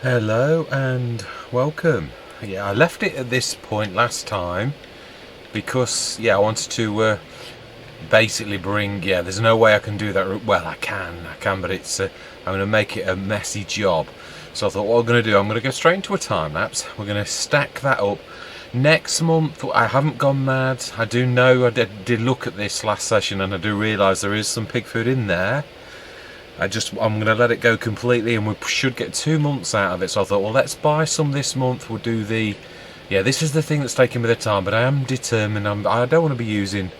Hello and welcome. Yeah, I left it at this point last time because I wanted to basically bring. There's no way I can do that. Well, I can, but it's I'm going to make it a messy job. So I thought, what I'm going to do, I'm going to go straight into a time lapse. We're going to stack that up. Next month, I haven't gone mad. I do know I did look at this last session, and I do realise there is some pig food in there. I'm going to let it go completely, and we should get 2 months out of it. So I thought, well, let's buy some this month. We'll do this is the thing that's taking me the time, but I am determined. I don't want to be using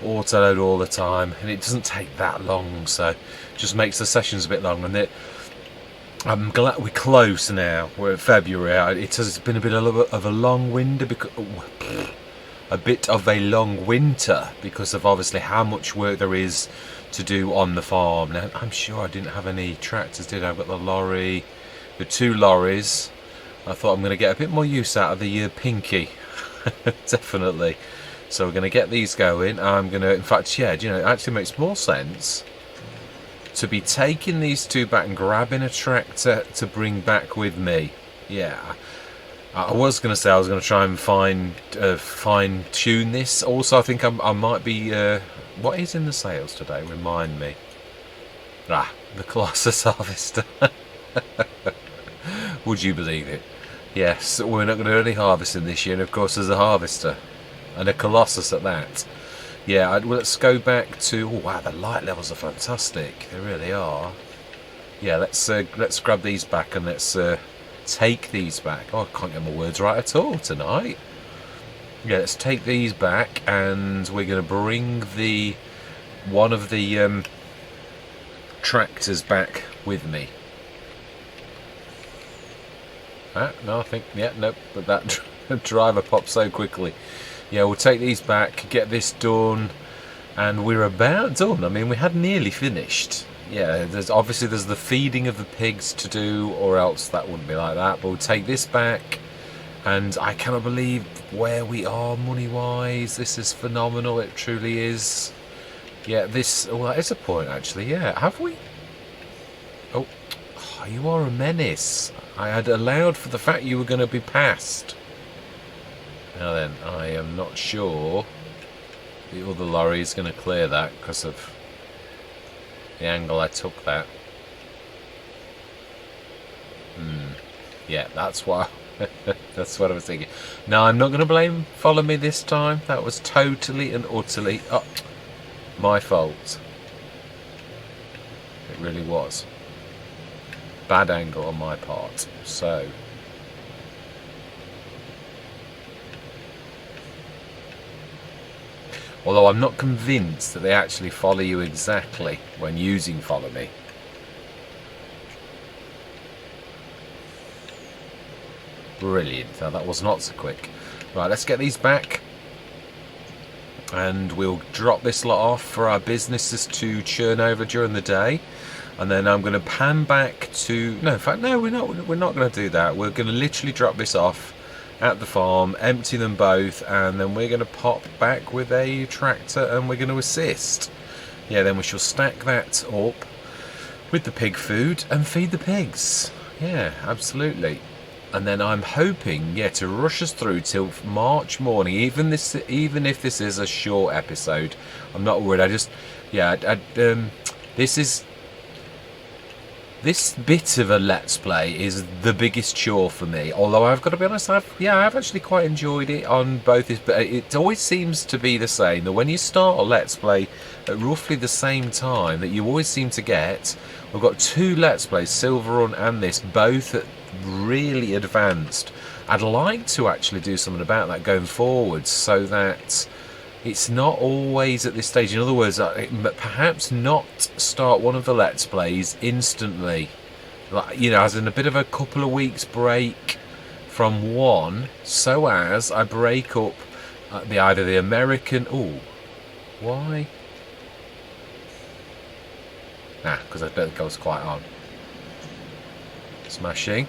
autoload all the time, and it doesn't take that long, so it just makes the sessions a bit long. And I'm glad we're close now. We're at February. It has been a bit of a long winter because of obviously how much work there is to do on the farm. Now, I'm sure I didn't have any tractors, did I? I've got the 2 lorries. I thought I'm going to get a bit more use out of the Pinky, definitely. So we're going to get these going. I'm going to, in fact, it actually makes more sense to be taking these 2 back and grabbing a tractor to bring back with me. Yeah. I was going to say I was going to try and fine tune this. Also, I think I might be. What is in the sales today? Remind me. The Colossus harvester. Would you believe it? Yes, we're not going to do any harvesting this year, and of course there's a harvester and a Colossus at that. Let's go back to. Oh wow, the light levels are fantastic. They really are. Let's grab these back and let's take these back. Oh, I can't get my words right at all tonight. Let's take these back, and we're going to bring one of the tractors back with me. No, I think, nope, but that driver popped so quickly. We'll take these back, get this done, and we're about done. I mean, we had nearly finished. There's the feeding of the pigs to do, or else that wouldn't be like that. But we'll take this back, and I cannot believe where we are money-wise. This is phenomenal. It truly is. That is a point, actually. Have we? Oh, you are a menace. I had allowed for the fact you were going to be passed. Now then, I am not sure the other lorry is going to clear that because of the angle I took that. That's why. That's what I was thinking. No, I'm not going to follow me this time. That was totally and utterly my fault. It really was. Bad angle on my part. So although I'm not convinced that they actually follow you exactly when using follow me. Brilliant. Now that was not so quick. Right, let's get these back, and we'll drop this lot off for our businesses to churn over during the day, and then I'm going to pan back to. No, in fact, no, we're not going to do that. We're going to literally drop this off at the farm, empty them both, and then we're going to pop back with a tractor and we're going to assist. Then we shall stack that up with the pig food and feed the pigs. Absolutely. And then I'm hoping, to rush us through till March morning. Even if this is a short episode, I'm not worried. This bit of a Let's Play is the biggest chore for me. Although I've got to be honest, I've actually quite enjoyed it on both. But it always seems to be the same. That when you start a Let's Play at roughly the same time, that you always seem to get. We've got 2 Let's Plays, Silver Run and this, both at really advanced. I'd like to actually do something about that going forward, so that it's not always at this stage. In other words, perhaps not start one of the Let's Plays instantly, as in a bit of a couple of weeks break from one, so as I break up either the American. Why? Because I don't think I was quite on. Smashing.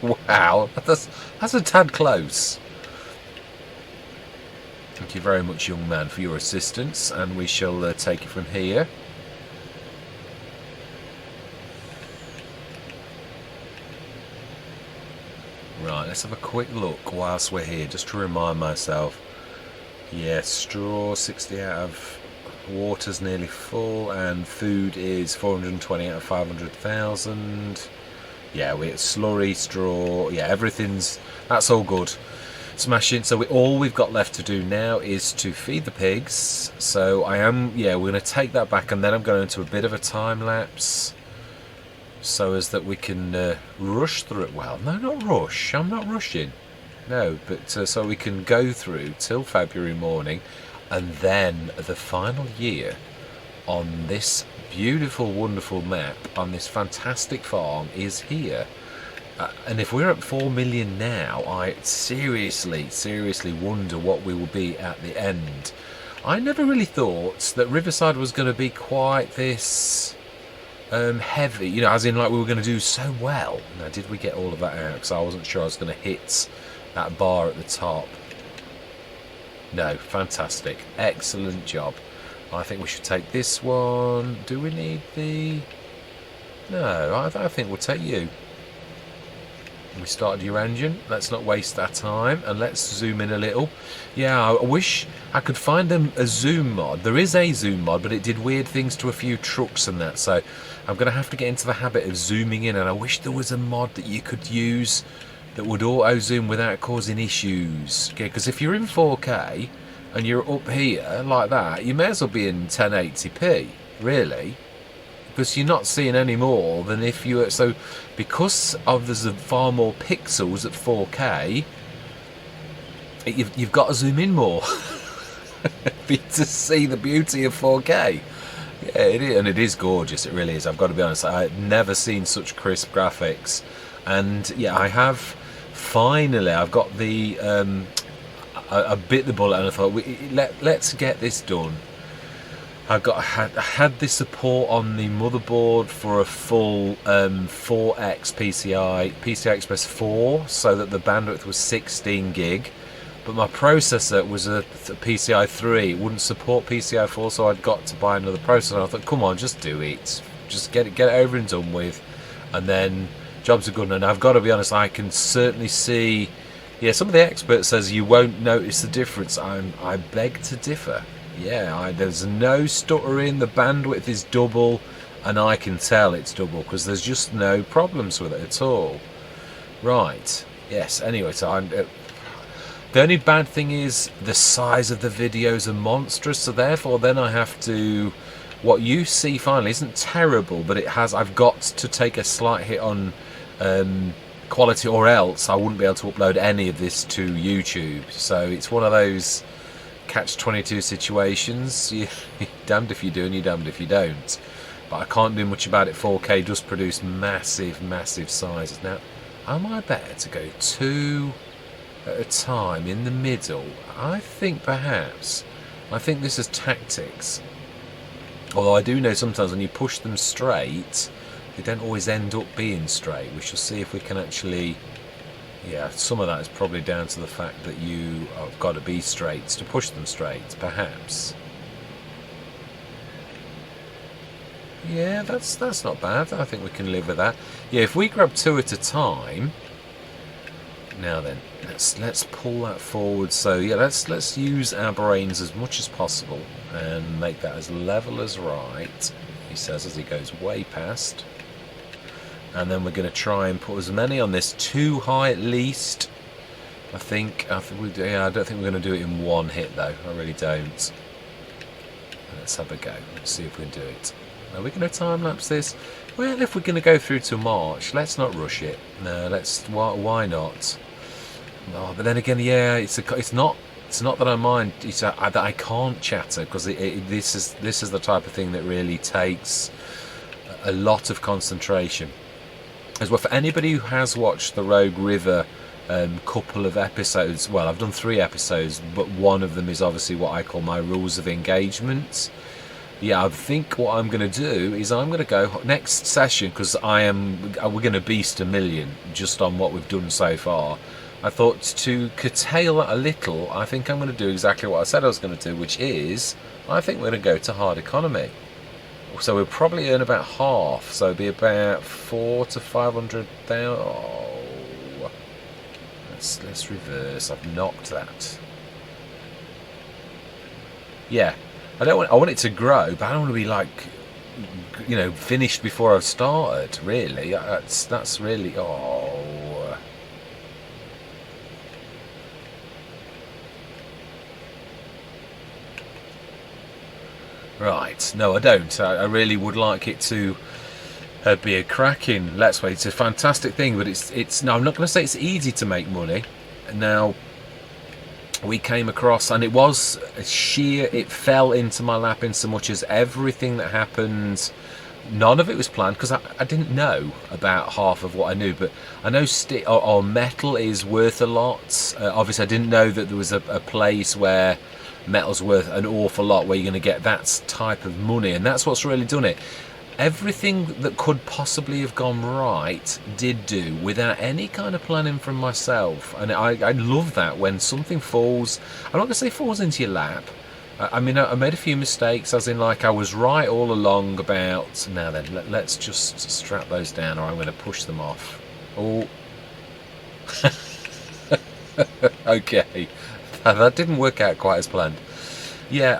Wow, that's a tad close. thank you very much, young man, for your assistance, and we shall take it from here. Right, let's have a quick look whilst we're here, just to remind myself. Yeah, straw 60 out of, water's nearly full, and food is 420 out of 500,000. Yeah, we're slurry, straw, yeah, that's all good. Smashing. So all we've got left to do now is to feed the pigs. So we're going to take that back, and then I'm going into a bit of a time lapse, so as that we can rush through it. Well, no, not rush. I'm not rushing. No, but so we can go through till February morning, and then the final year on this beautiful, wonderful map on this fantastic farm is here. And if we're at 4 million now, I seriously wonder what we will be at the end. I never really thought that Riverside was going to be quite this heavy, you know, as in like we were going to do so well. Now, did we get all of that out? Because I wasn't sure I was going to hit that bar at the top. No, fantastic, excellent job. I think we should take this one. Do we need the... No, I think we'll take you. We started your engine. Let's not waste our time, and let's zoom in a little. Yeah, I wish I could find a zoom mod. There is a zoom mod, but it did weird things to a few trucks and that, so I'm going to have to get into the habit of zooming in, and I wish there was a mod that you could use that would auto zoom without causing issues. Okay, because if you're in 4K and you're up here like that, you may as well be in 1080p, really, because you're not seeing any more than if you were. So because there's far more pixels at 4K, you've got to zoom in more to see the beauty of 4K. Yeah, it is, and it is gorgeous. It really is. I've got to be honest. I've never seen such crisp graphics, and yeah, I have finally. I've got the. I bit the bullet, and I thought, let's get this done. I had the support on the motherboard for a full 4x PCI Express 4, so that the bandwidth was 16 gig. But my processor was a PCI 3. It wouldn't support PCI 4, so I'd got to buy another processor. And I thought, come on, just do it. Just get it over and done with, and then jobs are good. And I've got to be honest, I can certainly see. Yeah, some of the experts says you won't notice the difference. I beg to differ. Yeah, there's no stuttering. The bandwidth is double, and I can tell it's double because there's just no problems with it at all. Right. Yes. Anyway, so the only bad thing is the size of the videos are monstrous. So therefore, then I have to. What you see finally isn't terrible, but I've got to take a slight hit on. Quality, or else I wouldn't be able to upload any of this to YouTube. So it's one of those catch-22 situations. You're damned if you do and you're damned if you don't. But I can't do much about it. 4K does produce massive sizes. Now, am I better to go 2 at a time in the middle? I think perhaps. I think this is tactics. Although I do know sometimes when you push them straight, they don't always end up being straight. We shall see if we can actually. Yeah, some of that is probably down to the fact that you have got to be straight to push them straight, perhaps. Yeah, that's not bad. I think we can live with that. Yeah, if we grab 2 at a time. Now then, let's pull that forward. So yeah, let's use our brains as much as possible and make that as level as right. He says as he goes way past. And then we're going to try and put as many on this 2 high at least. I think we do. Yeah, I don't think we're going to do it in one hit though. I really don't. Let's have a go. Let's see if we can do it. Are we going to time lapse this? Well, if we're going to go through to March, let's not rush it. No, let's. Why not? No, but then again, yeah, it's not that I mind. It's that I can't chatter because this is the type of thing that really takes a lot of concentration. As well, for anybody who has watched the Rogue River couple of episodes, well, I've done 3 episodes, but one of them is obviously what I call my rules of engagement. Yeah, I think what I'm going to do is I'm going to go next session, because we're going to beast 1 million just on what we've done so far. I thought to curtail that a little, I think I'm going to do exactly what I said I was going to do, which is, I think we're going to go to hard economy. So we'll probably earn about half, so it'll be about 400 to 500,000. Oh, let's reverse. I've knocked that. Yeah, I want it to grow, but I don't want to be like, you know, finished before I've started. Really, that's really Right, no, I don't. I really would like it to be a cracking Let's Play. It's a fantastic thing, but it's no, I'm not going to say it's easy to make money. Now, we came across, and it was it fell into my lap in so much as everything that happened, none of it was planned, because I didn't know about half of what I knew, but I know metal is worth a lot. Obviously, I didn't know that there was a place where metal's worth an awful lot, where you're going to get that type of money, and that's what's really done it. Everything that could possibly have gone right did do without any kind of planning from myself, and I love that when something falls. I'm not going to say falls into your lap. I mean, I made a few mistakes, as in like I was right all along about. Now then, let's just strap those down, or I'm going to push them off. Oh, okay. That didn't work out quite as planned. Yeah,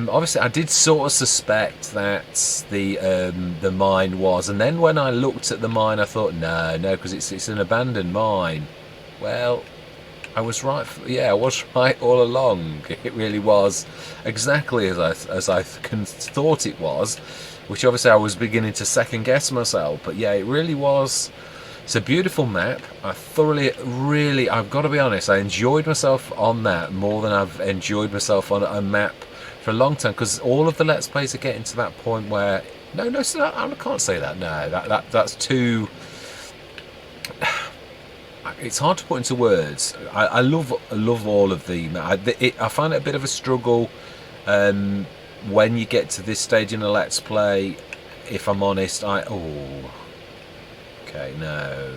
obviously I did sort of suspect that the mine was, and then when I looked at the mine, I thought no, because it's an abandoned mine. Well, I was right. Yeah, I was right all along. It really was exactly as I thought it was, which obviously I was beginning to second guess myself. But yeah, it really was. It's a beautiful map. I thoroughly, really, I've got to be honest, I enjoyed myself on that more than I've enjoyed myself on a map for a long time, because all of the Let's Plays are getting to that point where, no, I can't say that, no, that's too, it's hard to put into words. I love all of the, I find it a bit of a struggle when you get to this stage in a Let's Play, if I'm honest. Okay, no.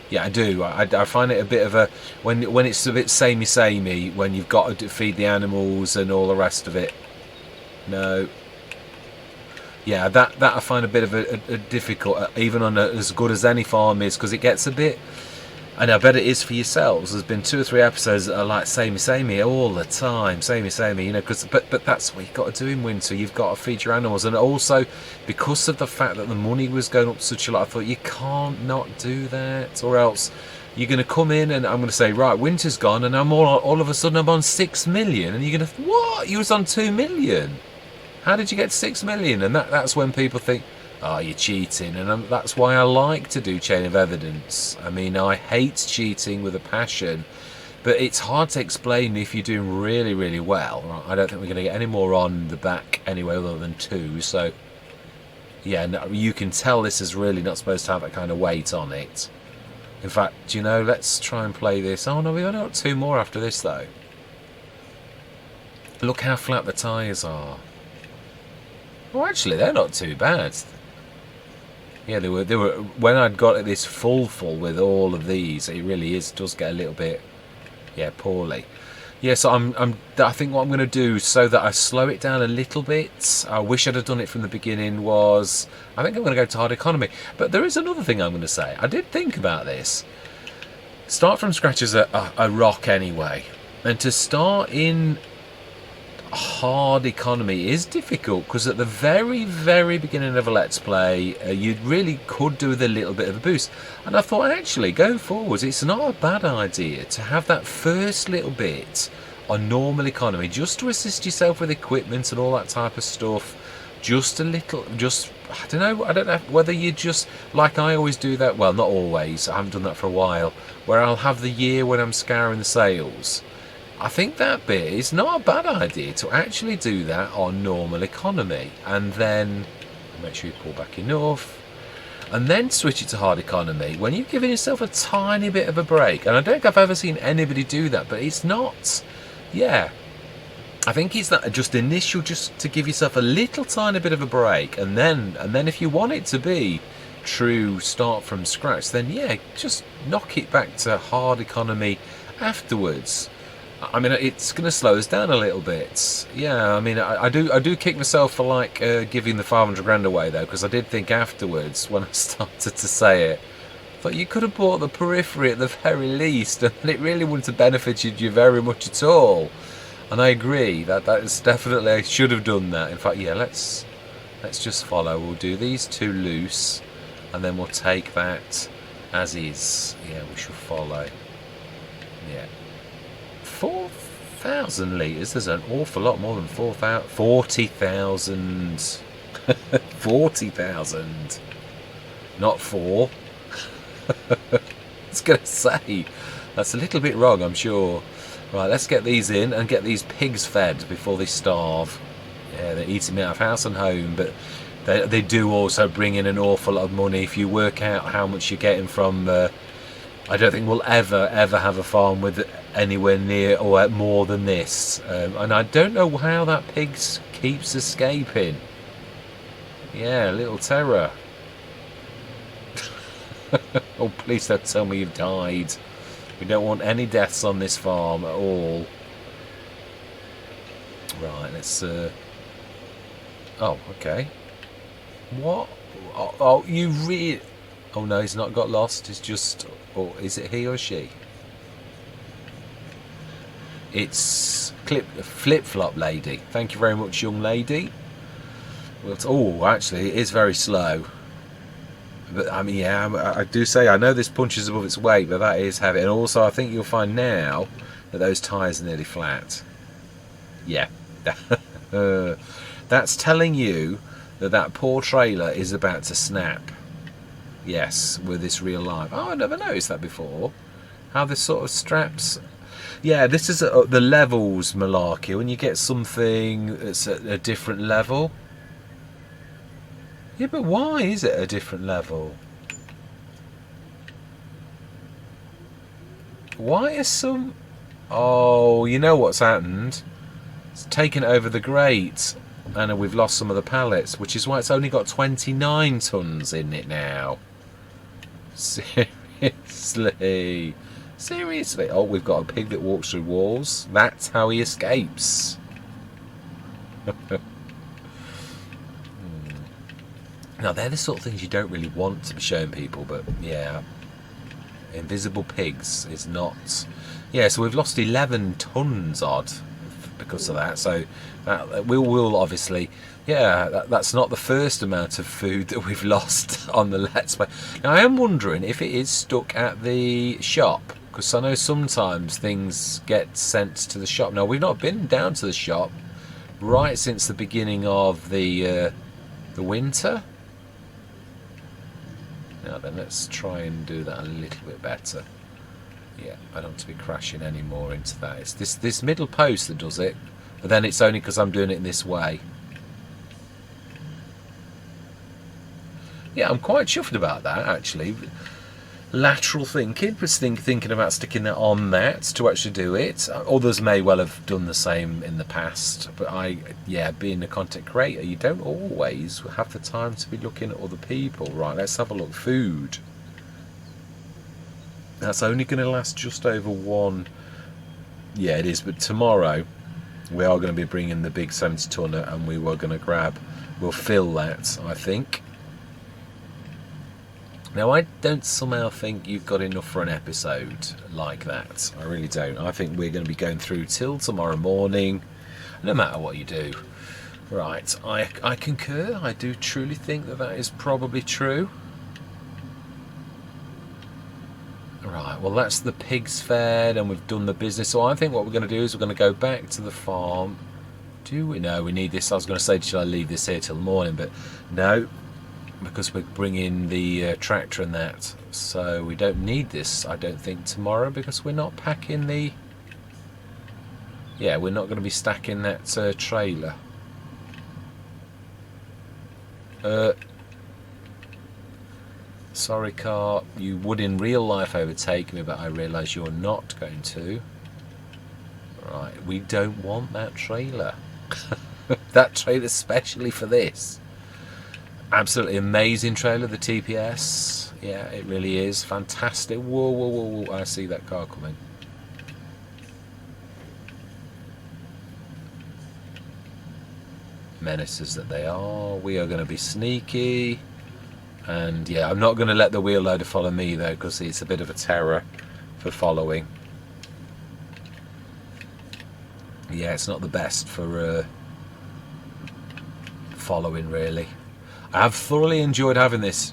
Yeah, I do. I find it a bit of a when it's a bit samey, when you've got to feed the animals and all the rest of it. No. Yeah, that I find a bit of a difficult, even on as good as any farm is, because it gets a bit. And I bet it is for yourselves. There's been 2 or 3 episodes that are like samey all the time, samey, you know. But that's what you've got to do in winter. You've got to feed your animals, and also because of the fact that the money was going up such a lot, I thought you can't not do that, or else you're going to come in and I'm going to say, right, winter's gone, and I'm all of a sudden I'm on 6 million, and you're going to what? You was on 2 million. How did you get 6 million? And that's when people think, oh, you're cheating, and that's why I like to do chain of evidence. I mean, I hate cheating with a passion, but it's hard to explain if you're doing really, really well. I don't think we're going to get any more on the back anyway, other than 2. So, yeah, no, you can tell this is really not supposed to have that kind of weight on it. In fact, you know, let's try and play this. Oh no, we've only got 2 more after this, though. Look how flat the tyres are. Well, actually, they're not too bad. Yeah, they were. When I'd got it this full with all of these, it really does get a little bit, yeah, poorly. Yeah, so I think what I'm going to do, so that I slow it down a little bit, I wish I'd have done it from the beginning, was I think I'm going to go to hard economy. But there is another thing I'm going to say. I did think about this. Start from scratch as a rock anyway, and to start in hard economy is difficult, because at the very beginning of a Let's Play you really could do with a little bit of a boost, and I thought actually going forwards it's not a bad idea to have that first little bit on normal economy, just to assist yourself with equipment and all that type of stuff. Just a little, I don't know whether you just, like I always do that, well, not always, I haven't done that for a while, where I'll have the year when I'm scouring the sales. I think that bit is not a bad idea, to actually do that on normal economy, and then make sure you pull back enough, and then switch it to hard economy when you've given yourself a tiny bit of a break. And I don't think I've ever seen anybody do that, but it's not, yeah, I think it's that just initial, just to give yourself a little tiny bit of a break, and then if you want it to be, true start from scratch, then yeah, just knock it back to hard economy afterwards. I mean, it's going to slow us down a little bit. Yeah, I mean, I do kick myself for like giving the 500 grand away though, because I did think afterwards when I started to say it, but you could have bought the periphery at the very least, and it really wouldn't have benefited you very much at all. And I agree that is definitely, I should have done that. In fact, yeah, let's just follow. We'll do these two loose, and then we'll take that as is. Yeah, we should follow. Yeah. 4,000 litres, there's an awful lot more than 4,000. 40,000. 40,000. Not 4. I was going to say, that's a little bit wrong, I'm sure. Right, let's get these in and get these pigs fed before they starve. Yeah, they're eating me out of house and home, but they do also bring in an awful lot of money. If you work out how much you're getting from... I don't think we'll ever have a farm with anywhere near or more than this. And I don't know how that pig keeps escaping. Yeah, little terror. Oh, please don't tell me you've died. We don't want any deaths on this farm at all. Right, let's... Oh, okay. What? Oh, you really... Oh no, he's not got lost. It's just... Or is it he or she? It's Flip-Flop Lady. Thank you very much, young lady. Well, oh, actually, it is very slow. But I mean, yeah, I do say I know this punches above its weight, but that is heavy. And also, I think you'll find now that those tyres are nearly flat. Yeah. That's telling you that that poor trailer is about to snap. Yes, with this real life. Oh, I never noticed that before. How this sort of straps... Yeah, this is the levels malarkey. When you get something that's at a different level... Yeah, but why is it a different level? Why is some... Oh, you know what's happened? It's taken over the grate, and we've lost some of the pallets, which is why it's only got 29 tons in it now. Seriously. Seriously. Oh, we've got a pig that walks through walls. That's how he escapes. Now, they're the sort of things you don't really want to be showing people, but yeah. Invisible pigs is not... Yeah, so we've lost 11 tons odd because of that. So we will obviously... Yeah, that's not the first amount of food that we've lost on the Let's Play. Now, I am wondering if it is stuck at the shop, because I know sometimes things get sent to the shop. Now, we've not been down to the shop right since the beginning of the winter. Now then, let's try and do that a little bit better. Yeah, I don't want to be crashing any more into that. It's this middle post that does it, but then it's only because I'm doing it in this way. Yeah, I'm quite chuffed about that, actually. Lateral thinking, was thinking about sticking that on that to actually do it. Others may well have done the same in the past, but yeah, being a content creator, you don't always have the time to be looking at other people. Right, let's have a look. Food. That's only going to last just over one. Yeah, it is, but tomorrow we are going to be bringing the big 70 tonner, and we were going to we'll fill that, I think. Now, I don't somehow think you've got enough for an episode like that. I really don't. I think we're going to be going through till tomorrow morning, no matter what you do. Right, I concur. I do truly think that is probably true. Right, well, that's the pigs fed, and we've done the business. So I think what we're going to do is we're going to go back to the farm. Do we? No, we need this. I was going to say, should I leave this here till the morning? But no. Because we're bringing the tractor and that, so we don't need this, I don't think, tomorrow, because we're not packing the... Yeah, we're not going to be stacking that trailer. Sorry, car, you would in real life overtake me, but I realise you're not going to. Right, we don't want that trailer. That trailer's specially for this. Absolutely amazing trailer, the TPS. Yeah, it really is fantastic. Whoa, whoa, whoa, whoa. I see that car coming. Menaces that they are. We are going to be sneaky. And yeah, I'm not going to let the wheel loader follow me though, because it's a bit of a terror for following. Yeah, it's not the best for following really. I have thoroughly enjoyed having this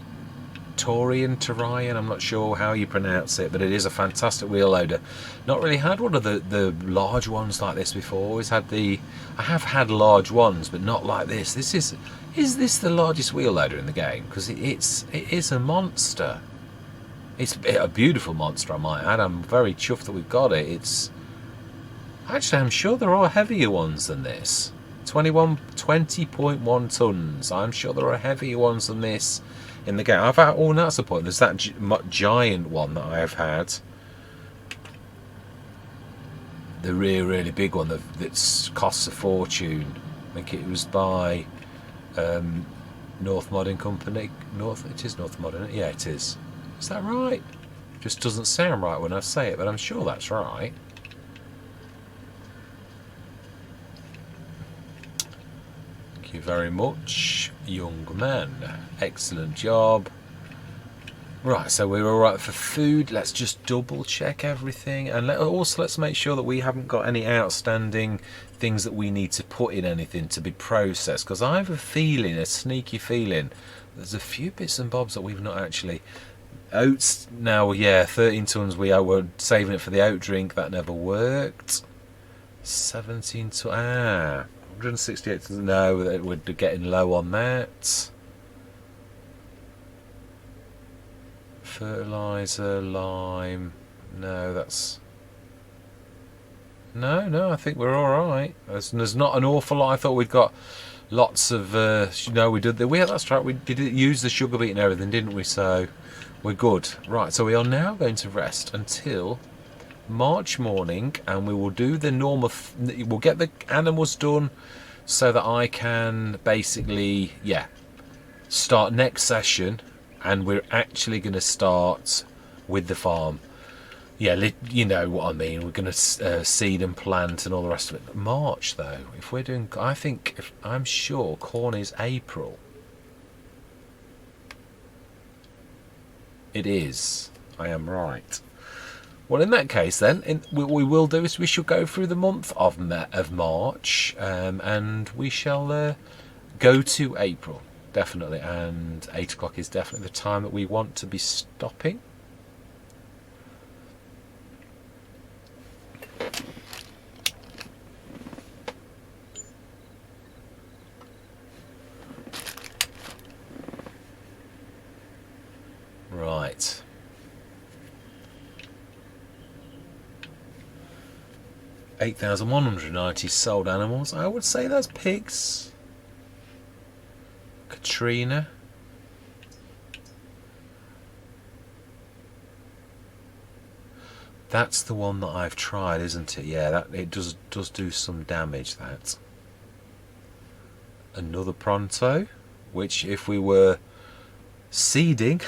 Turian, I'm not sure how you pronounce it, but it is a fantastic wheel loader. Not really had one of the large ones like this before. Always had I have had large ones, but not like this. Is this the largest wheel loader in the game? Because it is a monster. It's a beautiful monster, I might add. I'm very chuffed that we've got it. Actually, I'm sure there are heavier ones than this. 20.1 tons. I'm sure there are heavier ones than this in the game. I've had, oh, that's the point. There's that giant one that I have had. The really big one that costs a fortune. I think it was by North Modding Company. It is North Modding. Yeah, it is. Is that right? Just doesn't sound right when I say it, but I'm sure that's right. Thank you very much, young man. Excellent job. Right, so we're all right for food. Let's just double check everything, and let's make sure that we haven't got any outstanding things that we need to put in anything to be processed, because I have a sneaky feeling there's a few bits and bobs that we've not actually. Oats now, yeah, 13 tons. We were saving it for the oat drink. That never worked. 17 tons. 168 tons. No, we're getting low on that. Fertiliser, lime. No, that's. No, I think we're all right. There's not an awful lot. I thought we'd got lots of. No, we did. That's right. We did use the sugar beet and everything, didn't we? So we're good. Right. So we are now going to rest until March morning, and we will do the normal. We'll get the animals done, so that I can basically, start next session, and we're actually going to start with the farm. Yeah, you know what I mean. We're going to seed and plant and all the rest of it. March, though, if we're doing, I'm sure corn is April. It is. I am right. Well, in that case, then, what we will do is we shall go through the month of March, and we shall go to April, definitely. And 8 o'clock is definitely the time that we want to be stopping. Right. $8,190 sold animals. I would say that's pigs. Katrina. That's the one that I've tried, isn't it? Yeah, it does do some damage, that. Another pronto, which if we were seeding,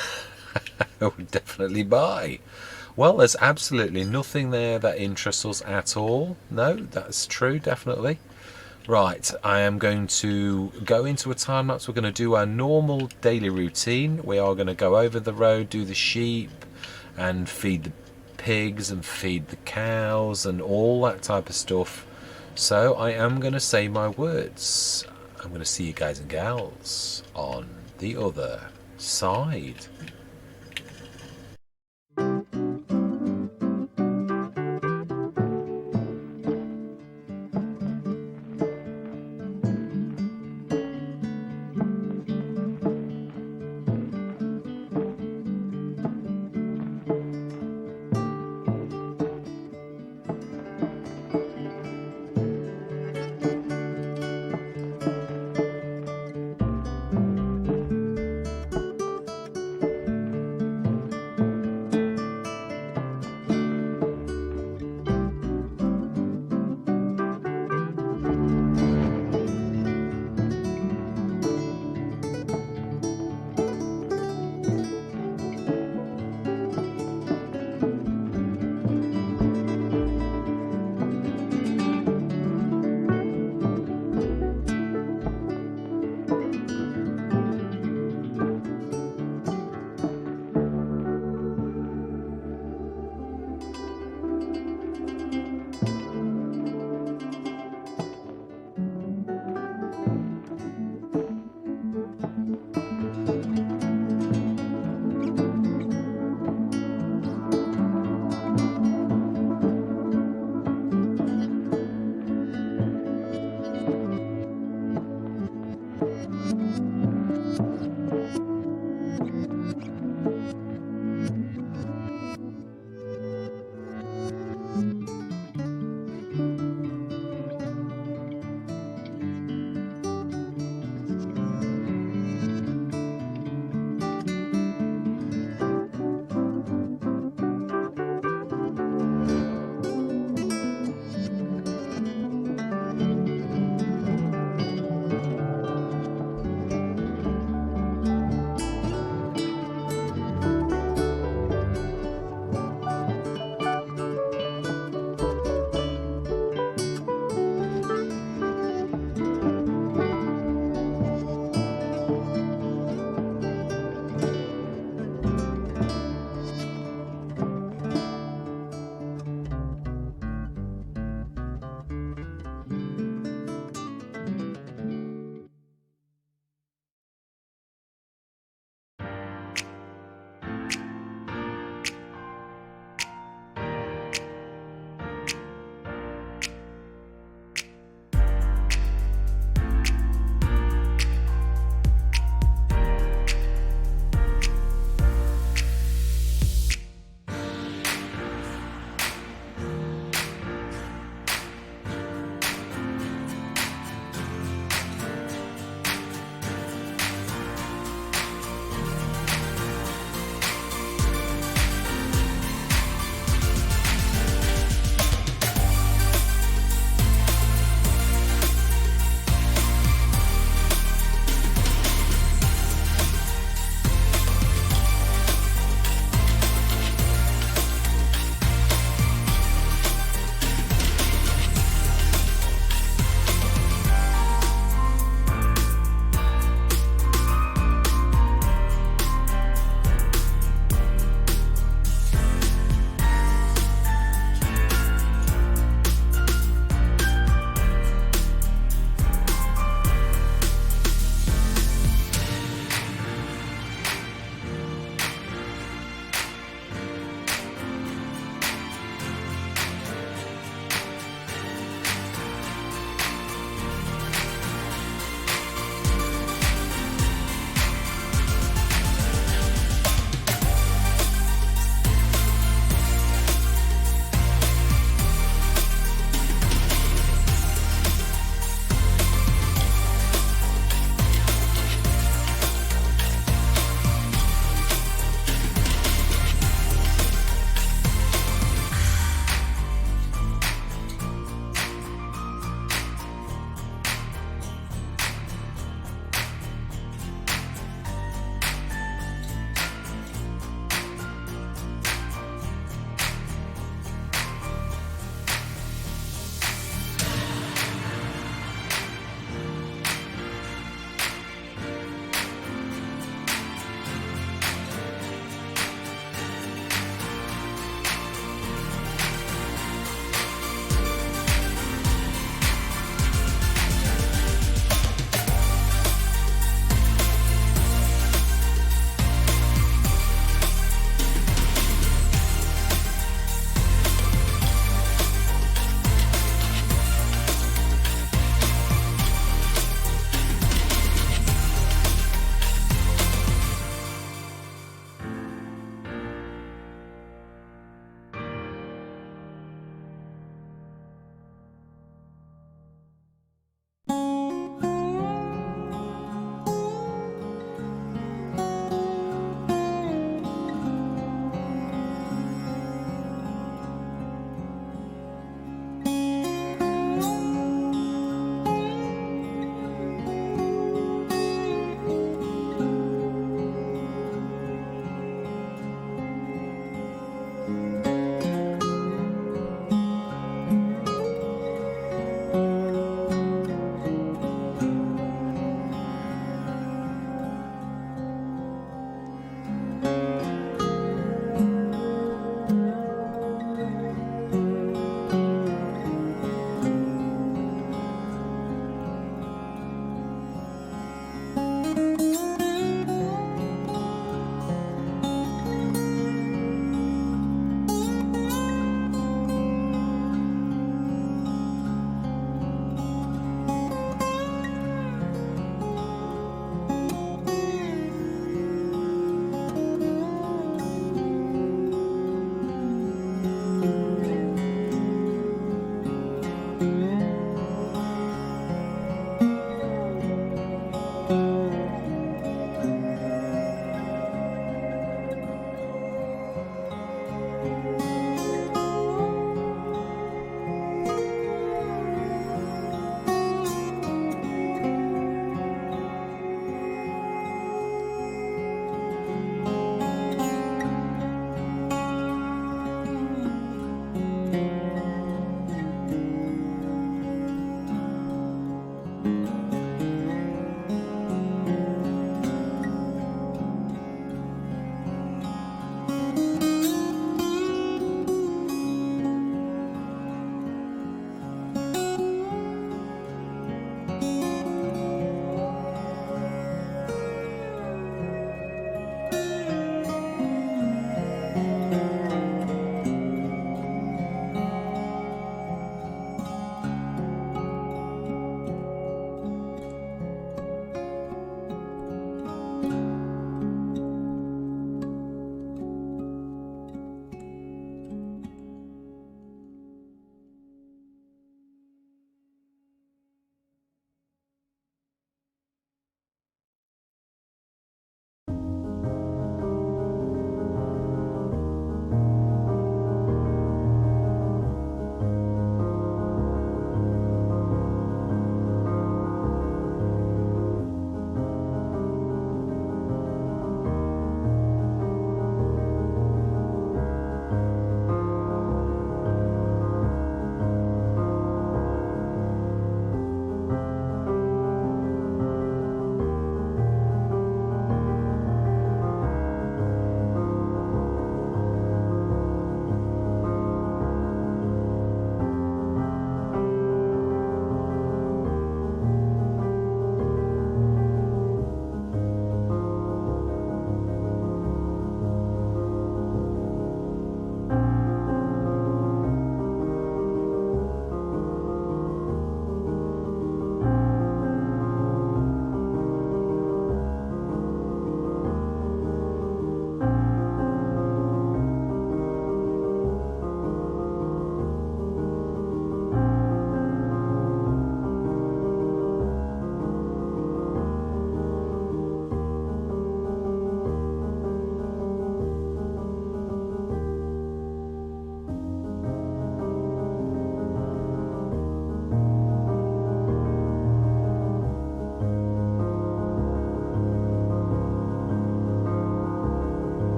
I would definitely buy. Well, there's absolutely nothing there that interests us at all. No, that's true, definitely. Right, I am going to go into a time lapse. We're going to do our normal daily routine. We are going to go over the road, do the sheep, and feed the pigs, and feed the cows, and all that type of stuff. So I am going to say my words. I'm going to see you guys and gals on the other side.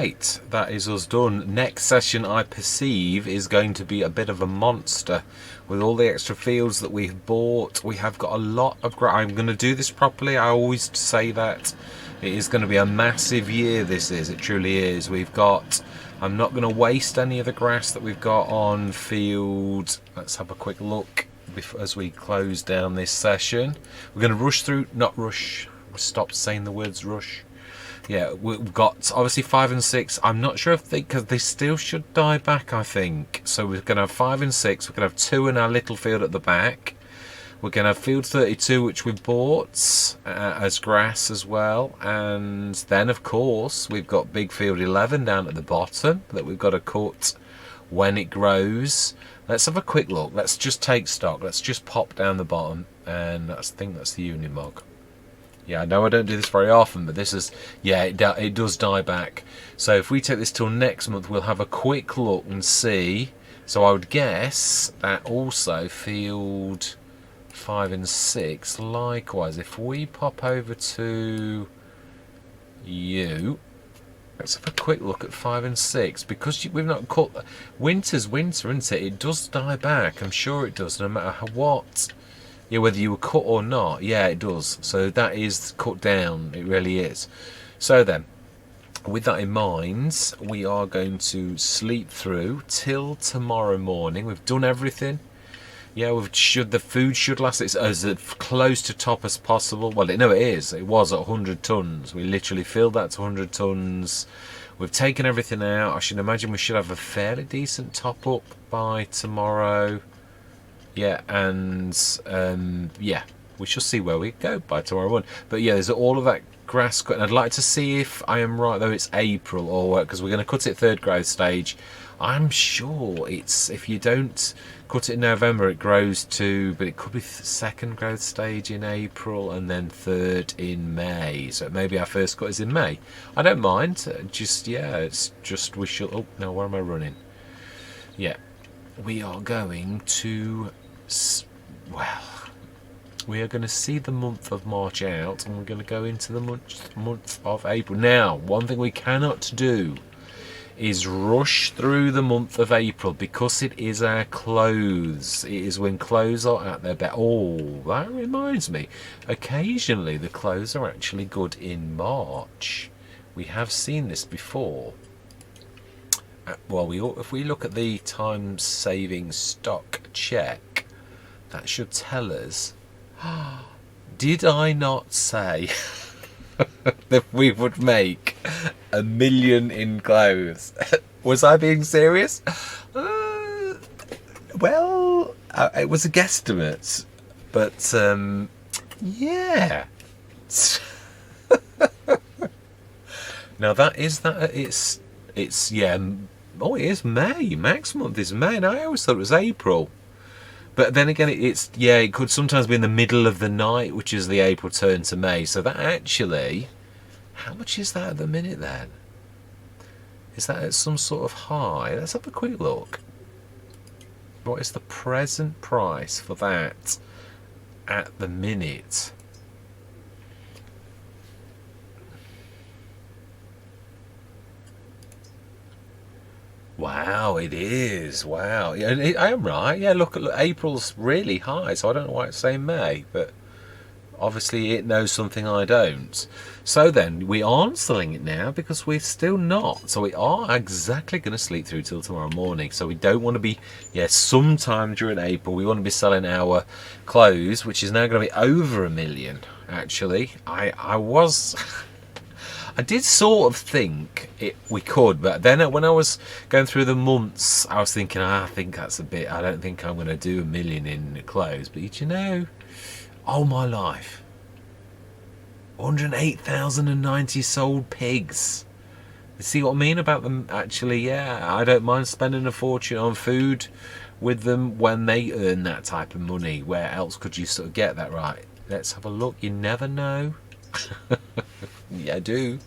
Right, that is us done. Next session, I perceive, is going to be a bit of a monster. With all the extra fields that we've bought, we have got a lot of grass. I'm going to do this properly. I always say that. It is going to be a massive year, this is. It truly is. We've got... I'm not going to waste any of the grass that we've got on field. Let's have a quick look as we close down this session. We're going to rush through... Not rush. Stop saying the words rush. Yeah, we've got obviously 5 and 6. I'm not sure if because they still should die back, I think. So we're going to have 5 and 6. We're going to have 2 in our little field at the back. We're going to have field 32, which we bought as grass as well. And then, of course, we've got big field 11 down at the bottom that we've got to cut when it grows. Let's have a quick look. Let's just take stock. Let's just pop down the bottom. And I think that's the Unimog. Yeah, I know I don't do this very often, but this is, yeah, it does die back. So if we take this till next month, we'll have a quick look and see. So I would guess that also field 5 and 6, likewise, if we pop over to you, let's have a quick look at 5 and 6, because we've not cut, winter's winter, isn't it? It does die back, I'm sure it does, no matter what. Yeah, whether you were cut or not, yeah, it does. So that is cut down, it really is. So then, with that in mind, we are going to sleep through till tomorrow morning. We've done everything. Yeah, the food should last as close to top as possible. Well, no, it is. It was at 100 tons. We literally filled that to 100 tons. We've taken everything out. I should imagine we should have a fairly decent top up by tomorrow. Yeah, and yeah, we shall see where we go by tomorrow morning. But yeah, there's all of that grass cut. And I'd like to see if I am right, though it's April or because we're going to cut it 3rd growth stage. I'm sure it's, if you don't cut it in November, it grows to, but it could be 2nd growth stage in April and then 3rd in May. So maybe our first cut is in May. I don't mind. Just, yeah, it's just we shall. Oh no, where am I running? Yeah, we are going to. Well, we are going to see the month of March out, and we're going to go into the month of April. Now, one thing we cannot do is rush through the month of April, because it is our clothes. It is when clothes are at their best. Oh, that reminds me. Occasionally, the clothes are actually good in March. We have seen this before. Well, if we look at the time-saving stock check, that should tell us. Did I not say that we would make 1 million in clothes? Was I being serious? Well, it was a guesstimate, but yeah. Now that is that. It's yeah. Oh, it is May. Max month is May, and I always thought it was April. But then again, it could sometimes be in the middle of the night, which is the April turn to May. So that actually, how much is that at the minute then? Is that at some sort of high? Let's have a quick look. What is the present price for that at the minute? Wow, it is. Wow, yeah, I am right. Yeah, look, April's really high, so I don't know why it's saying May, but obviously it knows something I don't. So then, we aren't selling it now because we're still not. So we are exactly going to sleep through till tomorrow morning. So we don't want to be, sometime during April, we want to be selling our clothes, which is now going to be over 1 million, actually. I did sort of think we could, but then when I was going through the months, I was thinking, I think that's a bit, I don't think I'm going to do 1 million in clothes. But you know, oh my life, 108,090 sold pigs. You see what I mean about them? Actually, yeah, I don't mind spending a fortune on food with them when they earn that type of money. Where else could you sort of get that? Right, let's have a look. You never know. Yeah, I do.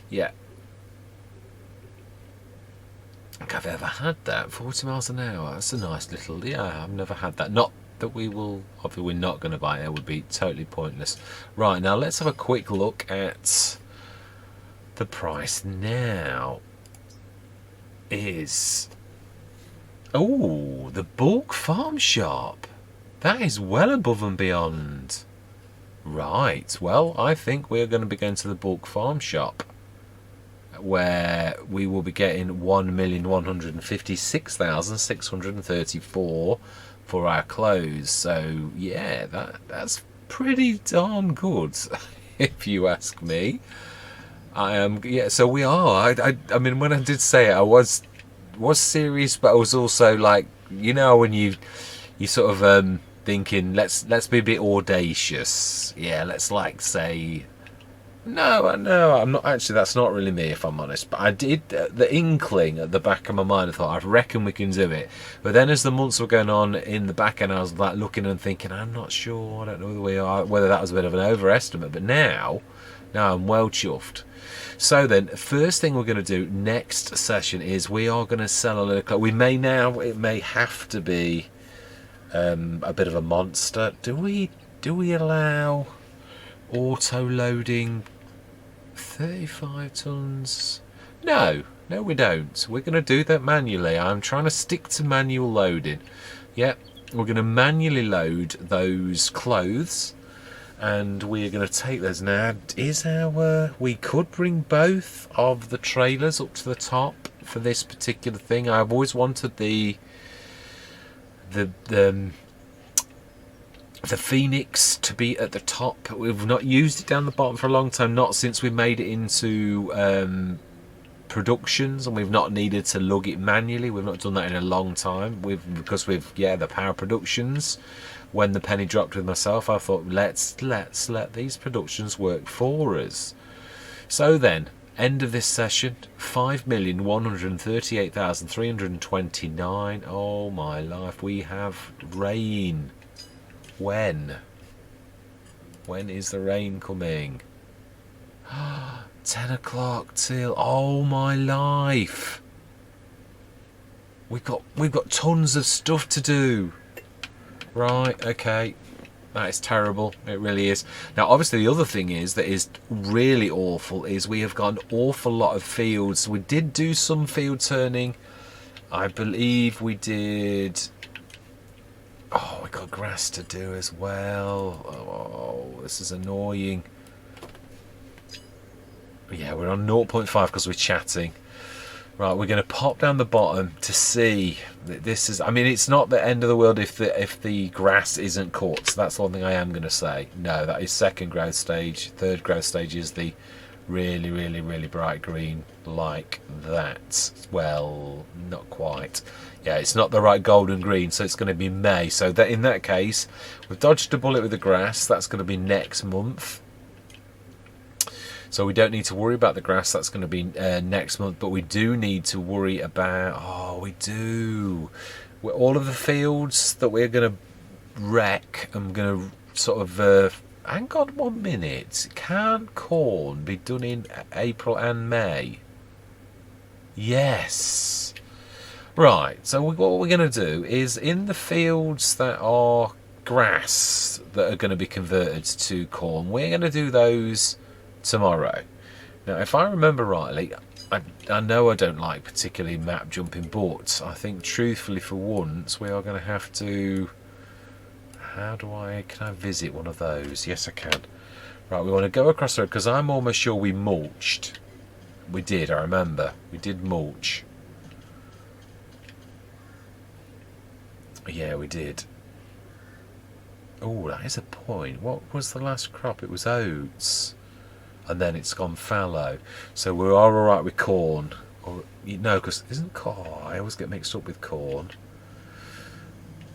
Yeah. I think I've ever had that. 40 miles an hour. That's a nice little. Yeah, I've never had that. Not that we will. Obviously, we're not going to buy it. It would be totally pointless. Right, now let's have a quick look at The price now is... Oh, the bulk farm shop. That is well above and beyond. Right, well, I think we're going to be going to the bulk farm shop, where we will be getting 1,156,634 for our clothes. So yeah, that's pretty darn good, if you ask me. I am, yeah. So we are. I mean, when I did say it, I was serious, but I was also like, you know, when you sort of thinking, let's be a bit audacious. Yeah, let's like say, no, I'm not actually. That's not really me, if I'm honest. But I did the inkling at the back of my mind. I thought, I reckon we can do it. But then, as the months were going on in the back end, I was like looking and thinking, I'm not sure. I don't know whether we are, whether that was a bit of an overestimate. But now I'm well chuffed. So then, first thing we're going to do next session is we are going to sell a little. We may now. It may have to be a bit of a monster. Do we allow auto loading 35 tons? No, we don't. We're going to do that manually. I'm trying to stick to manual loading. Yep, we're going to manually load those clothes, and we're going to take those. Now, we could bring both of the trailers up to the top for this particular thing. I've always wanted the Phoenix to be at the top. We've not used it down the bottom for a long time, not since we made it into productions, and we've not needed to lug it manually. We've not done that in a long time. Because the power productions. When the penny dropped with myself, I thought, let's let these productions work for us. So then, end of this session, 5,138,329. Oh my life, we have rain. When is the rain coming? 10 o'clock till... Oh my life. We've got tons of stuff to do. Right, okay. That is terrible. It really is. Now, obviously, the other thing is that is really awful is we have got an awful lot of fields. We did do some field turning. I believe we did... Oh, we got grass to do as well. Oh, this is annoying. Yeah, we're on 0.5 because we're chatting. Right, we're going to pop down the bottom to see that this is... I mean, it's not the end of the world if the grass isn't cut. So that's one thing I am going to say. No, that is second growth stage. Third growth stage is the really, really, really bright green like that. Well, not quite. Yeah, it's not the right golden green, so it's going to be May. So that in that case, we've dodged a bullet with the grass. That's going to be next month. So we don't need to worry about the grass. That's going to be next month. But we do need to worry about... Oh, we do. All of the fields that we're going to wreck, I'm going to sort of... hang on 1 minute. Can't corn be done in April and May? Yes. Right. So what we're going to do is in the fields that are grass that are going to be converted to corn, we're going to do those tomorrow. Now, if I remember rightly, I know I don't like particularly map jumping, but I think truthfully for once we are going to have to... Can I visit one of those? Yes, I can. Right, we want to go across the road because I'm almost sure we mulched. We did, I remember. We did mulch. Yeah, we did. Oh, that is a point. What was the last crop? It was oats. And then it's gone fallow. So we are alright with corn. Or no, because isn't corn... I always get mixed up with corn.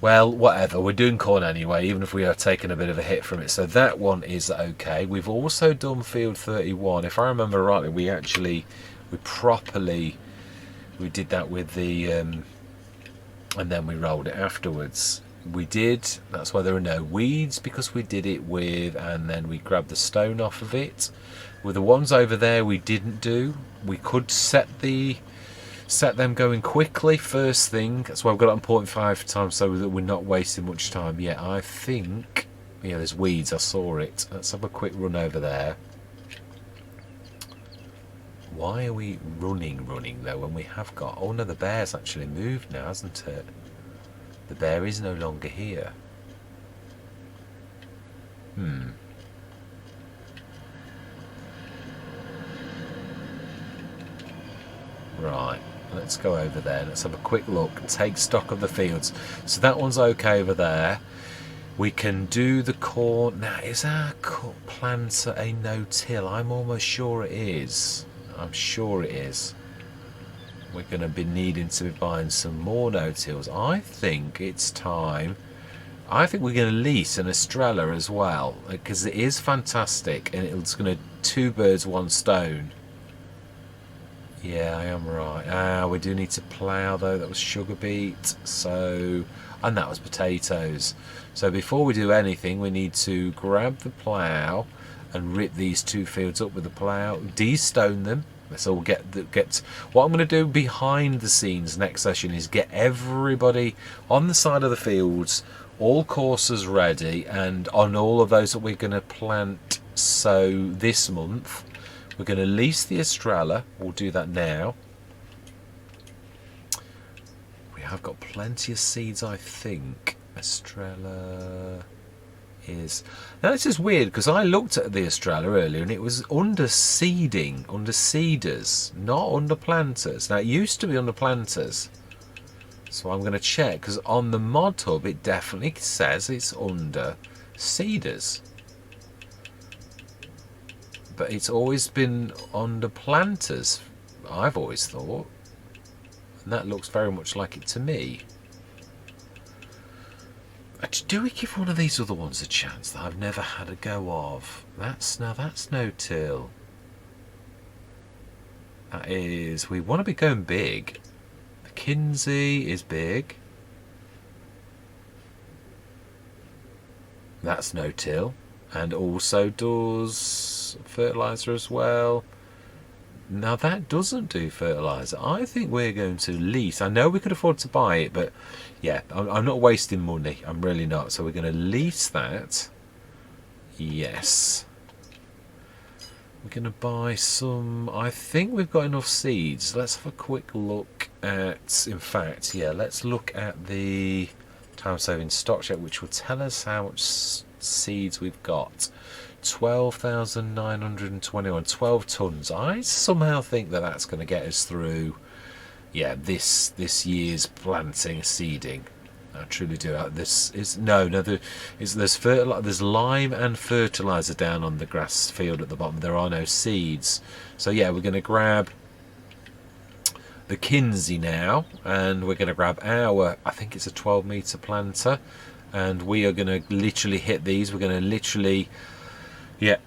Well, whatever. We're doing corn anyway, even if we are taking a bit of a hit from it. So that one is okay. We've also done field 31. If I remember rightly, we did that with the... and then we rolled it afterwards. We did. That's why there are no weeds, because we did it with... And then we grabbed the stone off of it. With the ones over there we didn't do. We could set them going quickly first thing. That's why I've got it on 0.5 times so that we're not wasting much time. Yeah, I think... Yeah, there's weeds. I saw it. Let's have a quick run over there. Why are we running though when we have got... Oh no, the bear's actually moved now, hasn't it? The bear is no longer here. Right, let's go over there. Let's have a quick look and take stock of the fields. So that one's okay over there. We can do the corn. Now, is our planter a no-till? I'm almost sure it is. I'm sure it is. We're going to be needing to be buying some more no-tills. I think it's time. I think we're going to lease an Estrella as well, because it is fantastic and it's going to two birds, one stone. Yeah, I am right. We do need to plough though. That was sugar beet. So, and that was potatoes. So before we do anything, we need to grab the plough and rip these two fields up with the plough, de-stone them. So we'll get what I'm going to do behind the scenes next session is get everybody on the side of the fields, all courses ready, and on all of those that we're going to plant. So this month we're going to lease the Estrella. We'll do that now. We have got plenty of seeds, I think. Estrella is... Now this is weird because I looked at the Estrella earlier and it was under seeding, under seeders, not under planters. Now it used to be under planters. So I'm going to check because on the mod hub it definitely says it's under seeders. But it's always been under planters, I've always thought. And that looks very much like it to me. Do we give one of these other ones a chance that I've never had a go of? That's no-till. That is, we want to be going big. The Kinsey is big. That's no-till. And also does fertiliser as well. Now that doesn't do fertiliser. I think we're going to lease. I know we could afford to buy it, but yeah, I'm not wasting money. I'm really not. So we're going to lease that. Yes. We're going to buy some. I think we've got enough seeds. Let's have a quick look at, in fact, yeah, let's look at the time-saving stock check, which will tell us how much seeds we've got. 12,921, 12 tons. I somehow think that that's going to get us through, yeah, this year's planting, seeding. I truly do. This is there's lime and fertiliser down on the grass field at the bottom. There are no seeds. So yeah, we're going to grab the Kinsey now, and we're going to grab our, I think it's a 12-metre planter, and we are going to literally hit these. We're going to literally, yeah,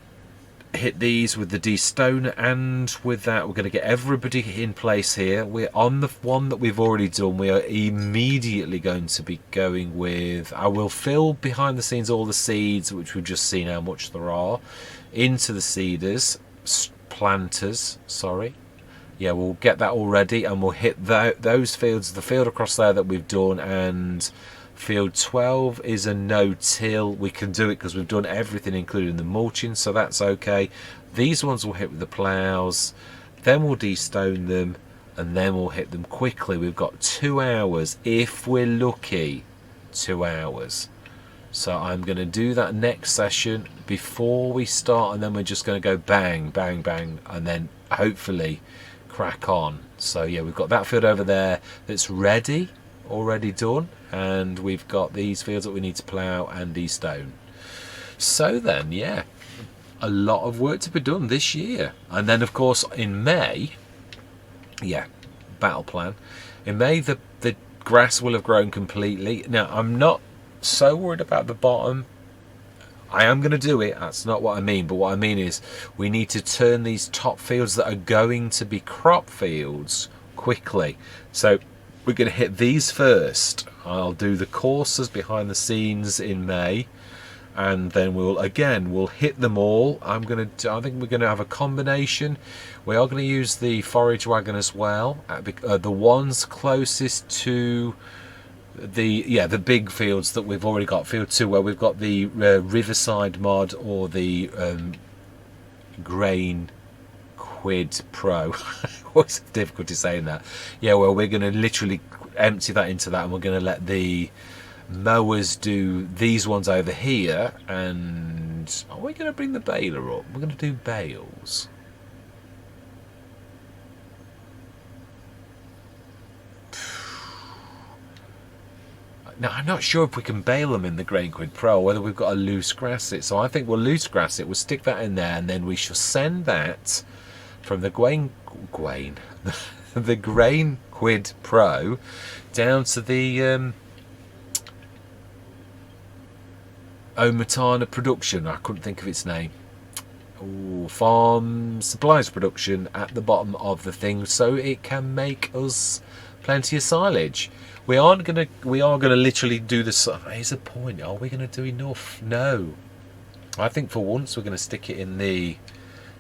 hit these with the de-stoner, and with that we're going to get everybody in place here. We're on the one that we've already done. We are immediately going to be going with, I will fill behind the scenes all the seeds, which we've just seen how much there are, into the seeders, planters, sorry. Yeah, we'll get that all ready, and we'll hit those fields, the field across there that we've done, and field 12 is a no-till. We can do it because we've done everything, including the mulching, so that's okay. These ones will hit with the ploughs, then we'll de-stone them, and then we'll hit them quickly. We've got 2 hours, if we're lucky, 2 hours. So I'm going to do that next session before we start, and then we're just going to go bang, bang, bang, and then hopefully crack on. So yeah, we've got that field over there that's ready, already done, and we've got these fields that we need to plough and de-stone. So then, yeah, a lot of work to be done this year. And then of course in May, yeah, battle plan, in May the grass will have grown completely. Now I'm not so worried about the bottom. I am going to do it, that's not what I mean, but what I mean is we need to turn these top fields that are going to be crop fields quickly. So we're going to hit these first. I'll do the courses behind the scenes in May, and then we'll hit them all. I think we're going to have a combination. We are going to use the forage wagon as well, the ones closest to the big fields that we've already got, field 2, where we've got the Riverside mod or the grain quid pro. What's the difficulty saying that? Yeah, well, we're going to literally empty that into that, and we're going to let the mowers do these ones over here. And are we going to bring the baler up? We're going to do bales. Now, I'm not sure if we can bale them in the Grain Quid Pro, or whether we've got to loose grass it. So I think we'll loose grass it, we'll stick that in there, and then we shall send that from the the Grain Quid Pro down to the Omatana production. I couldn't think of its name. Ooh, farm supplies production at the bottom of the thing, so it can make us plenty of silage. We are gonna literally do this. Here's a point. Are we gonna do enough? No. I think for once we're gonna stick it in the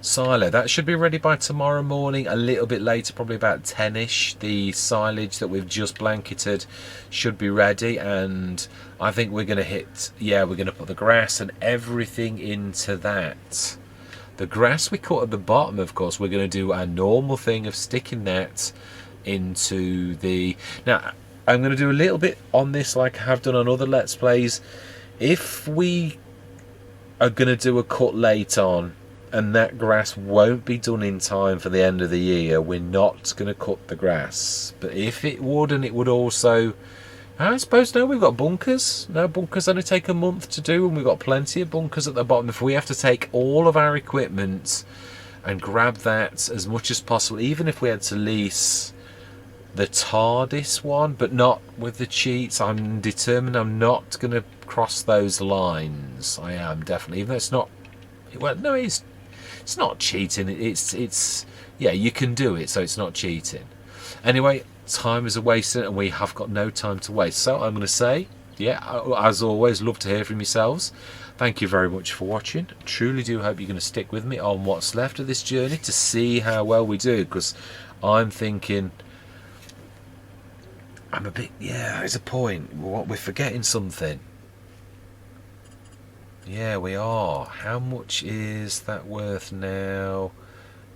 silo. That should be ready by tomorrow morning. A little bit later, probably about 10ish. The silage that we've just blanketed should be ready, and I think we're gonna we're gonna put the grass and everything into that. The grass we cut at the bottom, of course, we're gonna do our normal thing of sticking that into the. Now, I'm going to do a little bit on this like I have done on other Let's Plays. If we are going to do a cut late on and that grass won't be done in time for the end of the year, we're not going to cut the grass. But if it would, and it would also, I suppose, no, we've got bunkers. No, bunkers only take a month to do, and we've got plenty of bunkers at the bottom. If we have to take all of our equipment and grab that as much as possible, even if we had to lease the TARDIS one, but not with the cheats. I'm determined I'm not going to cross those lines. I am definitely, even though it's not. Well, no, it's not cheating. It's yeah, you can do it, so it's not cheating. Anyway, time is a waste, and we have got no time to waste. So I'm going to say, yeah, as always, love to hear from yourselves. Thank you very much for watching. Truly do hope you're going to stick with me on what's left of this journey to see how well we do, because I'm thinking. I'm a bit, yeah, there's a point. We're forgetting something. Yeah, we are. How much is that worth now?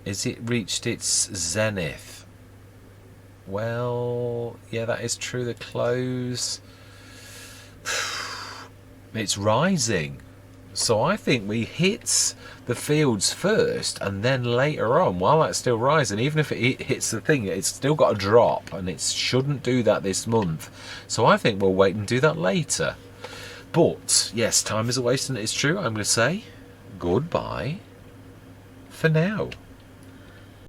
Is it reached its zenith? Well, yeah, that is true. The close. It's rising. So I think we hit the fields first, and then later on, while that's still rising, even if it hits the thing, it's still got a drop, and it shouldn't do that this month. So I think we'll wait and do that later. But yes, time is a waste, and it's true. I'm going to say goodbye for now.